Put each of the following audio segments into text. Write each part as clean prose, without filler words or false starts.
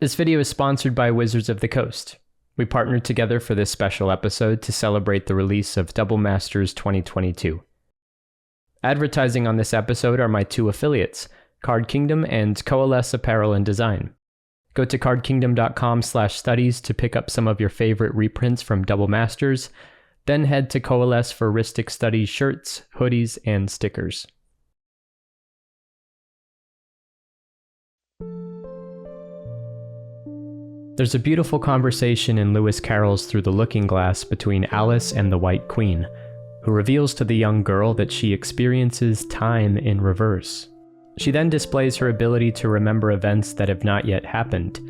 This video is sponsored by Wizards of the Coast. We partnered together for this special episode to celebrate the release of Double Masters 2022. Advertising on this episode are my two affiliates, Card Kingdom and Coalesce Apparel and Design. Go to cardkingdom.com/studies to pick up some of your favorite reprints from Double Masters, then head to Coalesce for Rhystic Studies shirts, hoodies, and stickers. There's a beautiful conversation in Lewis Carroll's Through the Looking Glass between Alice and the White Queen, who reveals to the young girl that she experiences time in reverse. She then displays her ability to remember events that have not yet happened,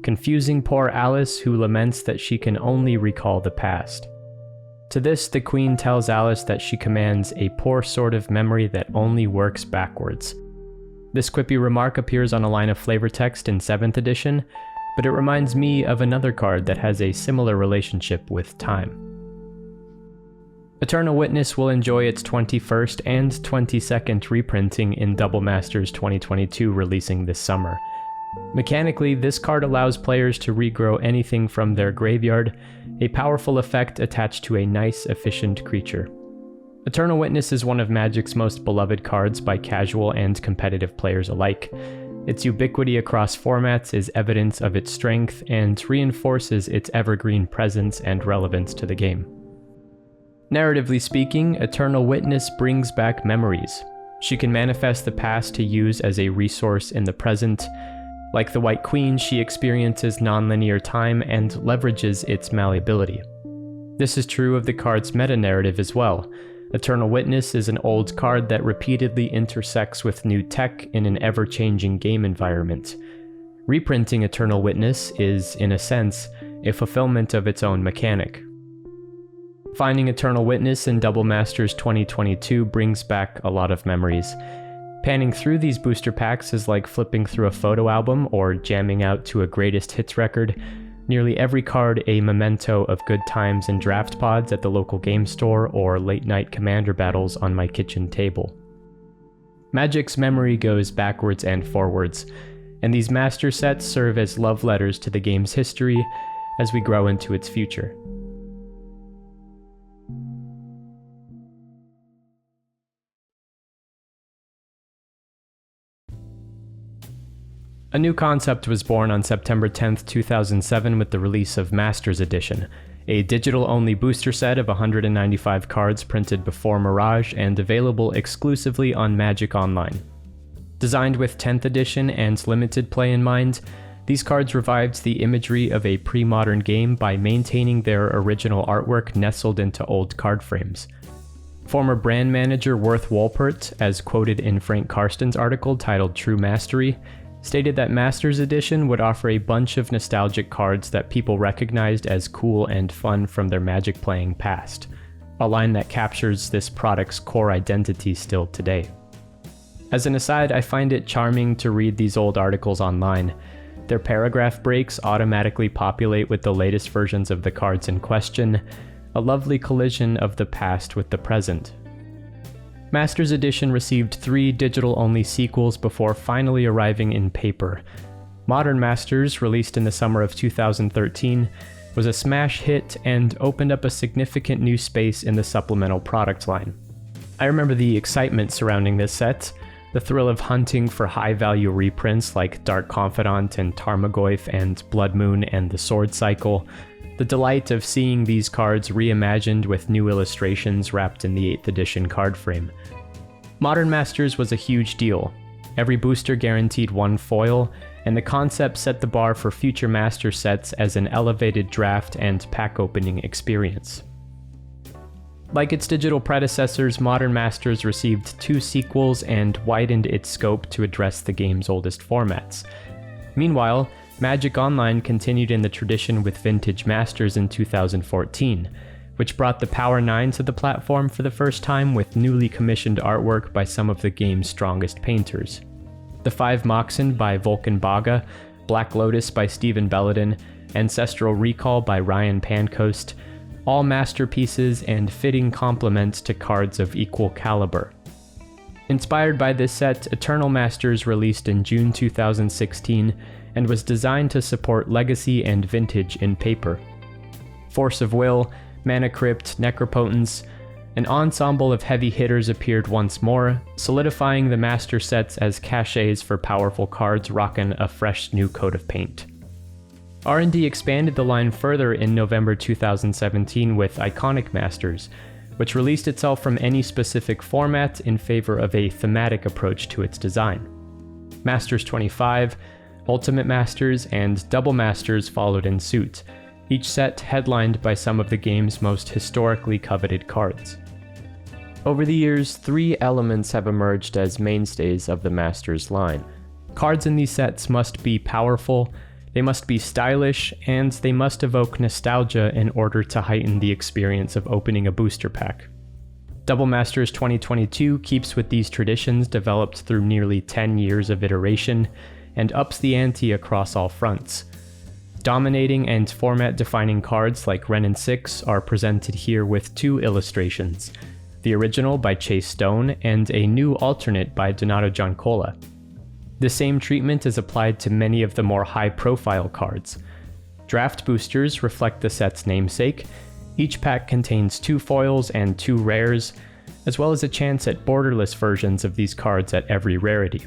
confusing poor Alice, who laments that she can only recall the past. To this, the Queen tells Alice that she commands a poor sort of memory that only works backwards. This quippy remark appears on a line of flavor text in 7th edition, but it reminds me of another card that has a similar relationship with time. Eternal Witness will enjoy its 21st and 22nd reprinting in Double Masters 2022 releasing this summer. Mechanically, this card allows players to regrow anything from their graveyard, a powerful effect attached to a nice, efficient creature. Eternal Witness is one of Magic's most beloved cards by casual and competitive players alike. Its ubiquity across formats is evidence of its strength and reinforces its evergreen presence and relevance to the game. Narratively speaking, Eternal Witness brings back memories. She can manifest the past to use as a resource in the present. Like the White Queen, she experiences nonlinear time and leverages its malleability. This is true of the card's meta-narrative as well. Eternal Witness is an old card that repeatedly intersects with new tech in an ever-changing game environment. Reprinting Eternal Witness is, in a sense, a fulfillment of its own mechanic. Finding Eternal Witness in Double Masters 2022 brings back a lot of memories. Panning through these booster packs is like flipping through a photo album or jamming out to a greatest hits record. Nearly every card a memento of good times in draft pods at the local game store or late-night commander battles on my kitchen table. Magic's memory goes backwards and forwards, and these master sets serve as love letters to the game's history as we grow into its future. A new concept was born on September 10, 2007 with the release of Masters Edition, a digital-only booster set of 195 cards printed before Mirage and available exclusively on Magic Online. Designed with 10th edition and limited play in mind, these cards revived the imagery of a pre-modern game by maintaining their original artwork nestled into old card frames. Former brand manager Worth Wolpert, as quoted in Frank Karsten's article titled True Mastery, stated that Masters Edition would offer a bunch of nostalgic cards that people recognized as cool and fun from their Magic playing past, a line that captures this product's core identity still today. As an aside, I find it charming to read these old articles online. Their paragraph breaks automatically populate with the latest versions of the cards in question, a lovely collision of the past with the present. Masters Edition received 3 digital-only sequels before finally arriving in paper. Modern Masters, released in the summer of 2013, was a smash hit and opened up a significant new space in the supplemental product line. I remember the excitement surrounding this set, the thrill of hunting for high-value reprints like Dark Confidant and Tarmogoyf and Blood Moon and the Sword Cycle, the delight of seeing these cards reimagined with new illustrations wrapped in the 8th edition card frame. Modern Masters was a huge deal. Every booster guaranteed 1 foil, and the concept set the bar for future master sets as an elevated draft and pack opening experience. Like its digital predecessors, Modern Masters received 2 sequels and widened its scope to address the game's oldest formats. Meanwhile, Magic Online continued in the tradition with Vintage Masters in 2014, which brought the Power 9 to the platform for the first time with newly commissioned artwork by some of the game's strongest painters. The 5 Moxen by Volkan Baga, Black Lotus by Stephen Belladin, Ancestral Recall by Ryan Pancoast, all masterpieces and fitting complements to cards of equal caliber. Inspired by this set, Eternal Masters released in June 2016 and was designed to support legacy and vintage in paper. Force of Will, Mana Crypt, Necropotence, an ensemble of heavy hitters appeared once more, solidifying the master sets as cachets for powerful cards rocking a fresh new coat of paint. R&D expanded the line further in November 2017 with Iconic Masters, which released itself from any specific format in favor of a thematic approach to its design. Masters 25, Ultimate Masters, and Double Masters followed in suit, each set headlined by some of the game's most historically coveted cards. Over the years, 3 elements have emerged as mainstays of the Masters line. Cards in these sets must be powerful, they must be stylish, and they must evoke nostalgia in order to heighten the experience of opening a booster pack. Double Masters 2022 keeps with these traditions developed through nearly 10 years of iteration, and ups the ante across all fronts. Dominating and format-defining cards like Wrenn and 6 are presented here with 2 illustrations, the original by Chase Stone and a new alternate by Donato Giancola. The same treatment is applied to many of the more high-profile cards. Draft boosters reflect the set's namesake. Each pack contains 2 foils and 2 rares, as well as a chance at borderless versions of these cards at every rarity.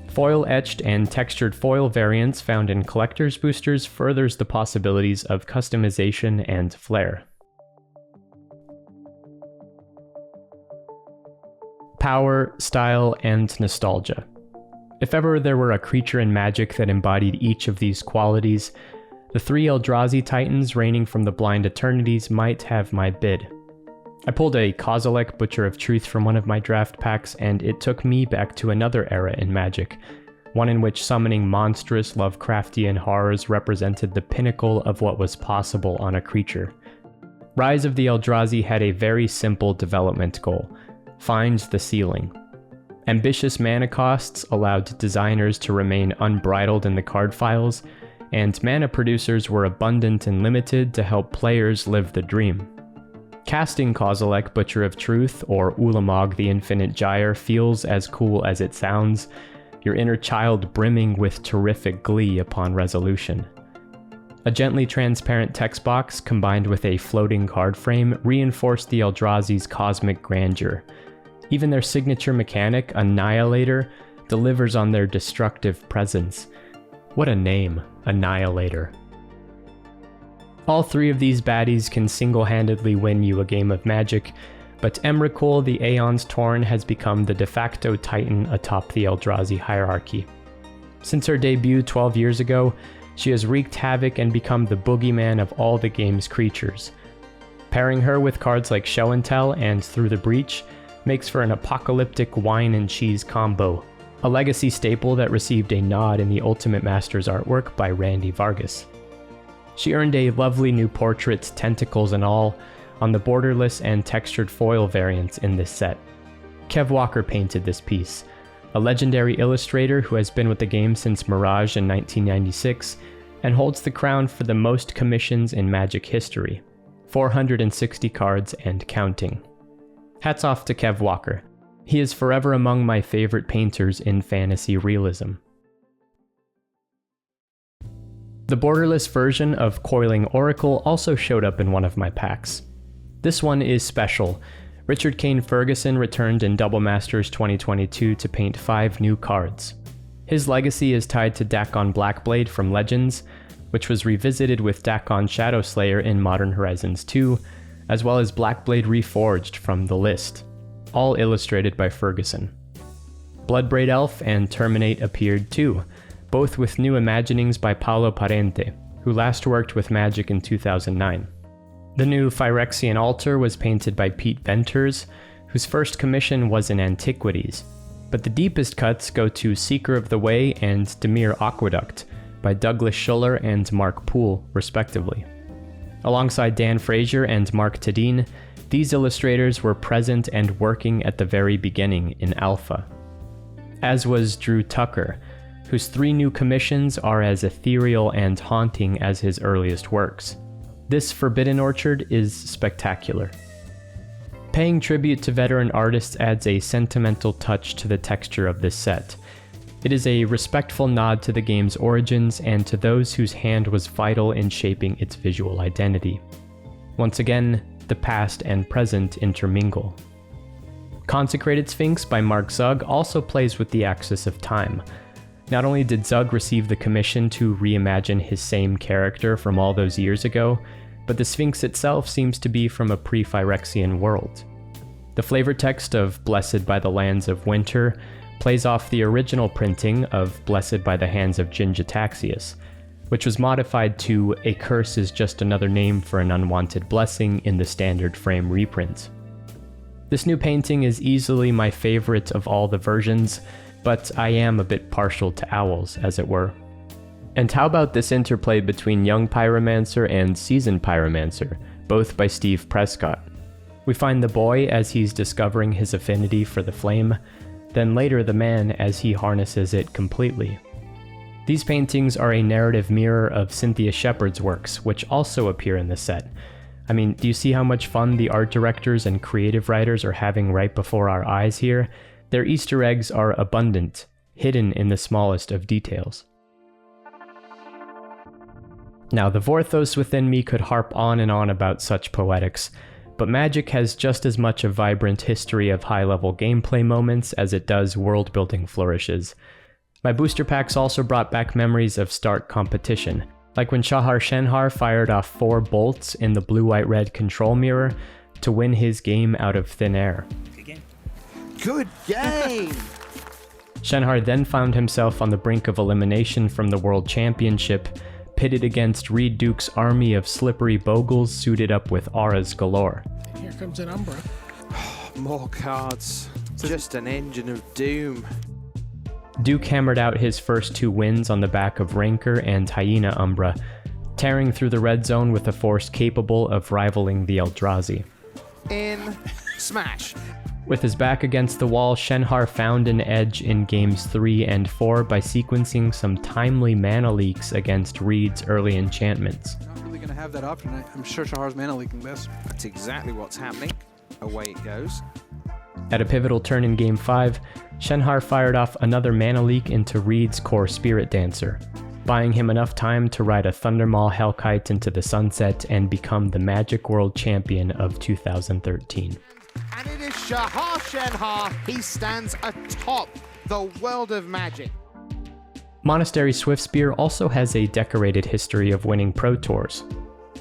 Foil-etched and textured foil variants found in collector's boosters furthers the possibilities of customization and flair. Power, style, and nostalgia. If ever there were a creature in Magic that embodied each of these qualities, the 3 Eldrazi Titans reigning from the Blind Eternities might have my bid. I pulled a Kozilek Butcher of Truth from one of my draft packs, and it took me back to another era in Magic, one in which summoning monstrous Lovecraftian horrors represented the pinnacle of what was possible on a creature. Rise of the Eldrazi had a very simple development goal: find the ceiling. Ambitious mana costs allowed designers to remain unbridled in the card files, and mana producers were abundant and limited to help players live the dream. Casting Kozilek Butcher of Truth or Ulamog the Infinite Gyre feels as cool as it sounds, your inner child brimming with terrific glee upon resolution. A gently transparent text box combined with a floating card frame reinforced the Eldrazi's cosmic grandeur. Even their signature mechanic, Annihilator, delivers on their destructive presence. What a name, Annihilator. All 3 of these baddies can single-handedly win you a game of Magic, but Emrakul the Aeons Torn has become the de facto titan atop the Eldrazi hierarchy. Since her debut 12 years ago, she has wreaked havoc and become the boogeyman of all the game's creatures. Pairing her with cards like Show and Tell and Through the Breach makes for an apocalyptic wine and cheese combo, a legacy staple that received a nod in the Ultimate Masters artwork by Randy Vargas. She earned a lovely new portrait, tentacles and all, on the borderless and textured foil variants in this set. Kev Walker painted this piece, a legendary illustrator who has been with the game since Mirage in 1996, and holds the crown for the most commissions in Magic history, 460 cards and counting. Hats off to Kev Walker. He is forever among my favorite painters in fantasy realism. The borderless version of Coiling Oracle also showed up in one of my packs. This one is special. Richard Kane Ferguson returned in Double Masters 2022 to paint 5 new cards. His legacy is tied to Dakkon Blackblade from Legends, which was revisited with Dakkon Shadowslayer in Modern Horizons 2, as well as Blackblade Reforged from The List, all illustrated by Ferguson. Bloodbraid Elf and Terminate appeared too, both with new imaginings by Paolo Parente, who last worked with Magic in 2009. The new Phyrexian Altar was painted by Pete Venters, whose first commission was in Antiquities, but the deepest cuts go to Seeker of the Way and Dimir Aqueduct by Douglas Schuller and Mark Poole, respectively. Alongside Dan Frazier and Mark Tadine, these illustrators were present and working at the very beginning in Alpha. As was Drew Tucker, whose 3 new commissions are as ethereal and haunting as his earliest works. This Forbidden Orchard is spectacular. Paying tribute to veteran artists adds a sentimental touch to the texture of this set. It is a respectful nod to the game's origins and to those whose hand was vital in shaping its visual identity. Once again, the past and present intermingle. Consecrated Sphinx by Mark Zug also plays with the axis of time. Not only did Zug receive the commission to reimagine his same character from all those years ago, but the Sphinx itself seems to be from a pre-Phyrexian world. The flavor text of Blessed by the Lands of Winter plays off the original printing of Blessed by the Hands of Jin-Gitaxias, which was modified to A Curse is just another name for an unwanted blessing in the standard frame reprint. This new painting is easily my favorite of all the versions, but I am a bit partial to owls, as it were. And how about this interplay between Young Pyromancer and Seasoned Pyromancer, both by Steve Prescott? We find the boy as he's discovering his affinity for the flame, then later the man as he harnesses it completely. These paintings are a narrative mirror of Cynthia Shepard's works, which also appear in the set. I mean, do you see how much fun the art directors and creative writers are having right before our eyes here? Their Easter eggs are abundant, hidden in the smallest of details. Now, the Vorthos within me could harp on and on about such poetics, but Magic has just as much a vibrant history of high-level gameplay moments as it does world-building flourishes. My booster packs also brought back memories of stark competition, like when Shahar Shenhar fired off 4 bolts in the blue-white-red control mirror to win his game out of thin air. Good game! Shenhar then found himself on the brink of elimination from the World Championship, pitted against Reed Duke's army of slippery bogles suited up with auras galore. And here comes an Umbra. More cards. Just an engine of doom. Duke hammered out his first 2 wins on the back of Rancor and Hyena Umbra, tearing through the red zone with a force capable of rivaling the Eldrazi. In smash. With his back against the wall, Shenhar found an edge in games 3 and 4 by sequencing some timely mana leaks against Reed's early enchantments. Not really going to have that option. I'm sure Shahar's mana leaking best. That's exactly what's happening. Away it goes. At a pivotal turn in Game 5, Shenhar fired off another mana leak into Reed's core Spirit Dancer, buying him enough time to ride a Thundermaw Hellkite into the sunset and become the Magic World Champion of 2013. And it is Shahar Shenhar. He stands atop the world of Magic. Monastery Swiftspear also has a decorated history of winning Pro Tours.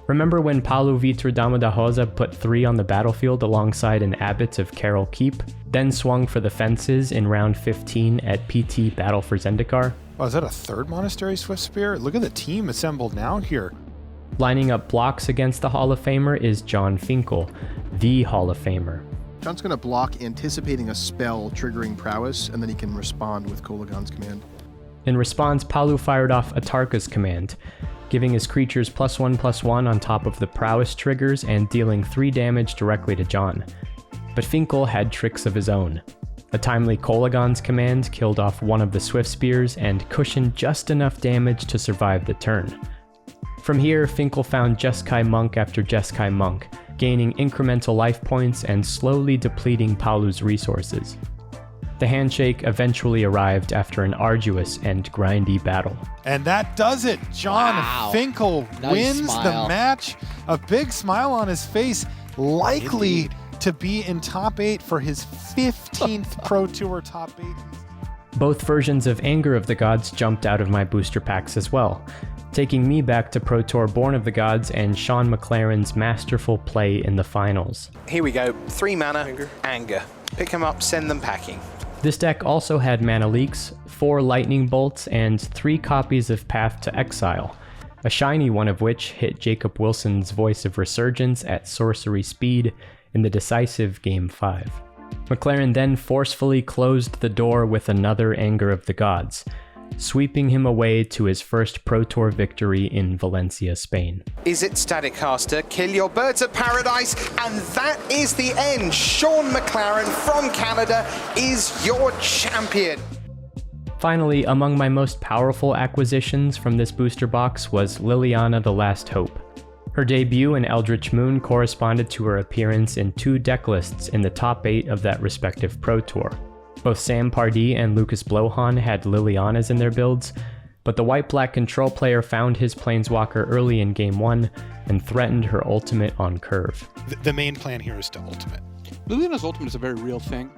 Remember when Paulo Vitor Dama da Rosa put 3 on the battlefield alongside an Abbot of Carol Keep, then swung for the fences in round 15 at PT Battle for Zendikar? Oh, is that a 3rd Monastery Swiftspear? Look at the team assembled now here. Lining up blocks against the Hall of Famer is Jon Finkel, the Hall of Famer. Jon's going to block anticipating a spell triggering prowess, and then he can respond with Kolaghan's command. In response, Palu fired off Atarka's command, giving his creatures +1/+1 on top of the prowess triggers and dealing 3 damage directly to Jon. But Finkel had tricks of his own. A timely Kolaghan's command killed off one of the Swiftspears and cushioned just enough damage to survive the turn. From here, Finkel found Jeskai Monk after Jeskai Monk, gaining incremental life points and slowly depleting Paulu's resources. The handshake eventually arrived after an arduous and grindy battle. And that does it. Jon Finkel wins the match. A big smile on his face, likely to be in top 8 for his 15th Pro Tour top 8. Both versions of Anger of the Gods jumped out of my booster packs as well, taking me back to Pro Tour Born of the Gods and Sean McLaren's masterful play in the finals. Here we go. 3 mana, Anger. Pick them up, send them packing. This deck also had mana leaks, 4 lightning bolts, and 3 copies of Path to Exile, a shiny one of which hit Jacob Wilson's Voice of Resurgence at sorcery speed in the decisive Game 5. McLaren then forcefully closed the door with another Anger of the Gods, sweeping him away to his first Pro Tour victory in Valencia, Spain. Is it Staticcaster? Kill your birds of paradise, and that is the end. Sean McLaren from Canada is your champion. Finally, among my most powerful acquisitions from this booster box was Liliana the Last Hope. Her debut in Eldritch Moon corresponded to her appearance in 2 deck lists in the top 8 of that respective Pro Tour. Both Sam Pardee and Lucas Blohan had Lilianas in their builds, but the white-black control player found his Planeswalker early in Game 1 and threatened her ultimate on curve. The main plan here is to ultimate. Liliana's ultimate is a very real thing.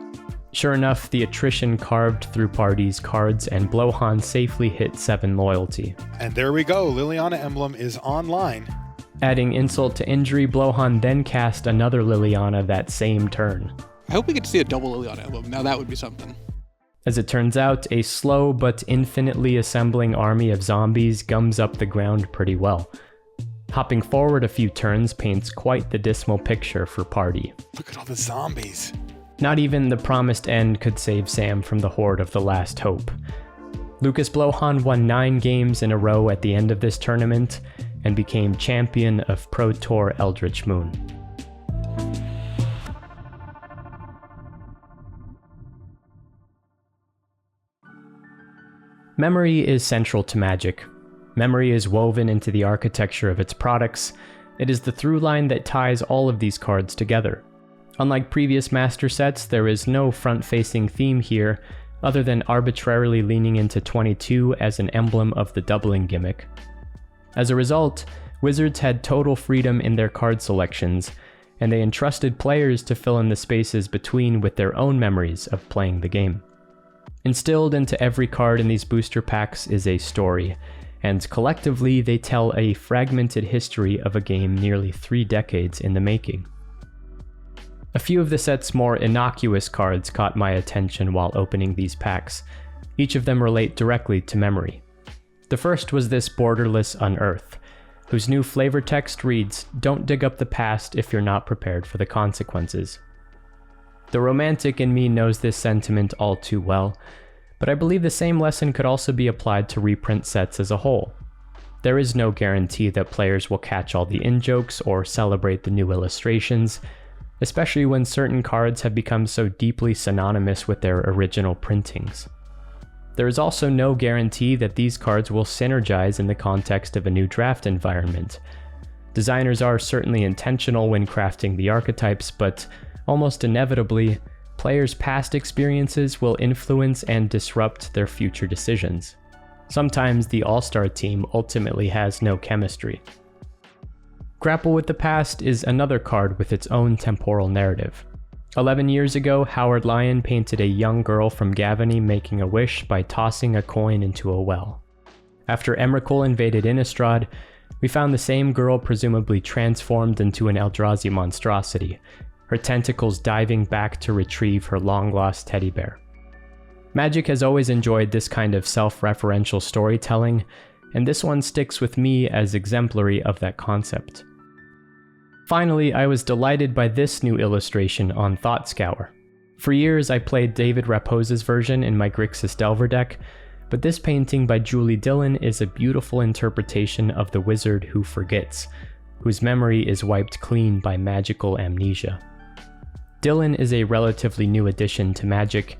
Sure enough, the attrition carved through Pardee's cards, and Blohan safely hit 7 loyalty. And there we go, Liliana emblem is online. Adding insult to injury, Blohan then cast another Liliana that same turn. I hope we get to see a double Liliana emblem. Now that would be something. As it turns out, a slow but infinitely assembling army of zombies gums up the ground pretty well. Hopping forward a few turns paints quite the dismal picture for Pardee. Look at all the zombies. Not even the promised end could save Sam from the horde of the Last Hope. Lucas Blohan won 9 games in a row at the end of this tournament and became champion of Pro Tour Eldritch Moon. Memory is central to Magic. Memory is woven into the architecture of its products. It is the through line that ties all of these cards together. Unlike previous Master sets, there is no front-facing theme here, other than arbitrarily leaning into 22 as an emblem of the doubling gimmick. As a result, Wizards had total freedom in their card selections, and they entrusted players to fill in the spaces between with their own memories of playing the game. Instilled into every card in these booster packs is a story, and collectively they tell a fragmented history of a game nearly 3 decades in the making. A few of the set's more innocuous cards caught my attention while opening these packs. Each of them relate directly to memory. The first was this Borderless Unearth, whose new flavor text reads, "Don't dig up the past if you're not prepared for the consequences." The romantic in me knows this sentiment all too well, but I believe the same lesson could also be applied to reprint sets as a whole. There is no guarantee that players will catch all the in-jokes or celebrate the new illustrations, especially when certain cards have become so deeply synonymous with their original printings. There is also no guarantee that these cards will synergize in the context of a new draft environment. Designers are certainly intentional when crafting the archetypes, but almost inevitably, players' past experiences will influence and disrupt their future decisions. Sometimes the all-star team ultimately has no chemistry. Grapple with the Past is another card with its own temporal narrative. 11 years ago, Howard Lyon painted a young girl from Gavony making a wish by tossing a coin into a well. After Emrakul invaded Innistrad, we found the same girl presumably transformed into an Eldrazi monstrosity, her tentacles diving back to retrieve her long-lost teddy bear. Magic has always enjoyed this kind of self-referential storytelling, and this one sticks with me as exemplary of that concept. Finally, I was delighted by this new illustration on Thoughtscour. For years, I played David Raposa's version in my Grixis Delver deck, but this painting by Julie Dillon is a beautiful interpretation of the wizard who forgets, whose memory is wiped clean by magical amnesia. Dillon is a relatively new addition to Magic,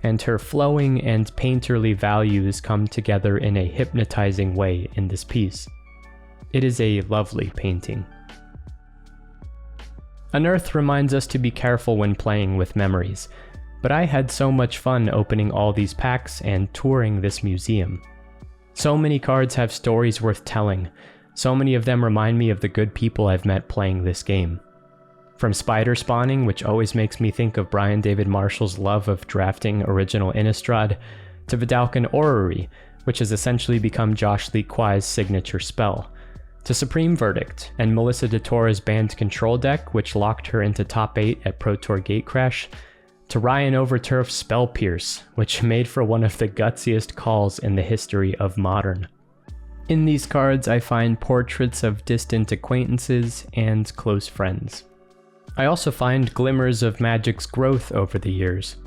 and her flowing and painterly values come together in a hypnotizing way in this piece. It is a lovely painting. Unearth reminds us to be careful when playing with memories, but I had so much fun opening all these packs and touring this museum. So many cards have stories worth telling, so many of them remind me of the good people I've met playing this game. From Spider Spawning, which always makes me think of Brian David Marshall's love of drafting original Innistrad, to Vidalcan Orrery, which has essentially become Josh Lee Kwai's signature spell, to Supreme Verdict and Melissa DeTora's banned control deck, which locked her into top 8 at Pro Tour Gatecrash, to Ryan Overturf's Spell Pierce, which made for one of the gutsiest calls in the history of Modern. In these cards, I find portraits of distant acquaintances and close friends. I also find glimmers of Magic's growth over the years.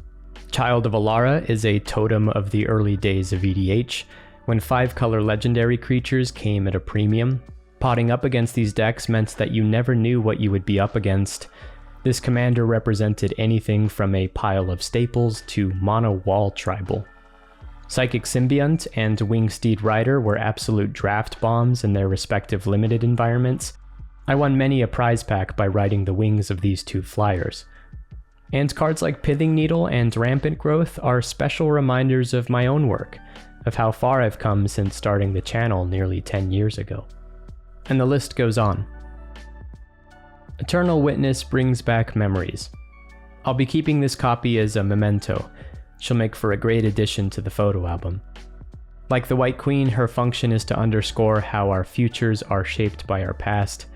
Child of Alara is a totem of the early days of EDH, when 5-color legendary creatures came at a premium. Potting up against these decks meant that you never knew what you would be up against. This commander represented anything from a pile of staples to mono-wall tribal. Psychic Symbiont and Wingsteed Rider were absolute draft bombs in their respective limited environments. I won many a prize pack by riding the wings of these two flyers. And cards like Pithing Needle and Rampant Growth are special reminders of my own work, of how far I've come since starting the channel nearly 10 years ago. And the list goes on. Eternal Witness brings back memories. I'll be keeping this copy as a memento. She'll make for a great addition to the photo album. Like the White Queen, her function is to underscore how our futures are shaped by our past,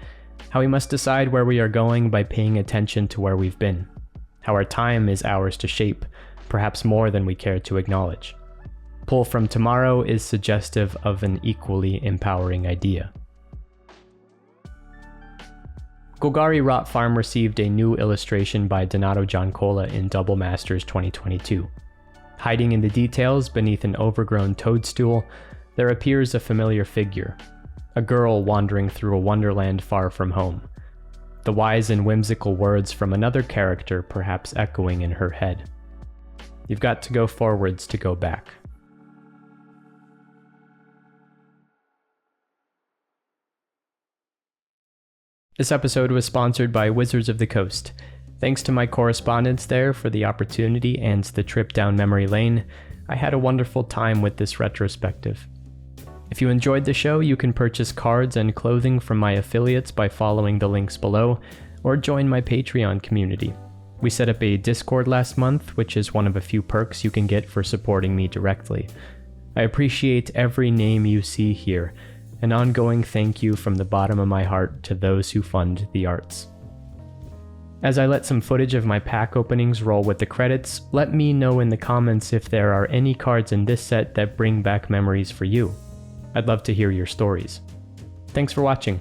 how we must decide where we are going by paying attention to where we've been, how our time is ours to shape, perhaps more than we care to acknowledge. Pull from Tomorrow is suggestive of an equally empowering idea. Golgari Rot Farm received a new illustration by Donato Giancola in Double Masters 2022. Hiding in the details beneath an overgrown toadstool, there appears a familiar figure, a girl wandering through a wonderland far from home, the wise and whimsical words from another character perhaps echoing in her head. You've got to go forwards to go back. This episode was sponsored by Wizards of the Coast. Thanks to my correspondents there for the opportunity and the trip down memory lane, I had a wonderful time with this retrospective. If you enjoyed the show, you can purchase cards and clothing from my affiliates by following the links below, or join my Patreon community. We set up a Discord last month, which is one of a few perks you can get for supporting me directly. I appreciate every name you see here. An ongoing thank you from the bottom of my heart to those who fund the arts. As I let some footage of my pack openings roll with the credits, let me know in the comments if there are any cards in this set that bring back memories for you. I'd love to hear your stories. Thanks for watching.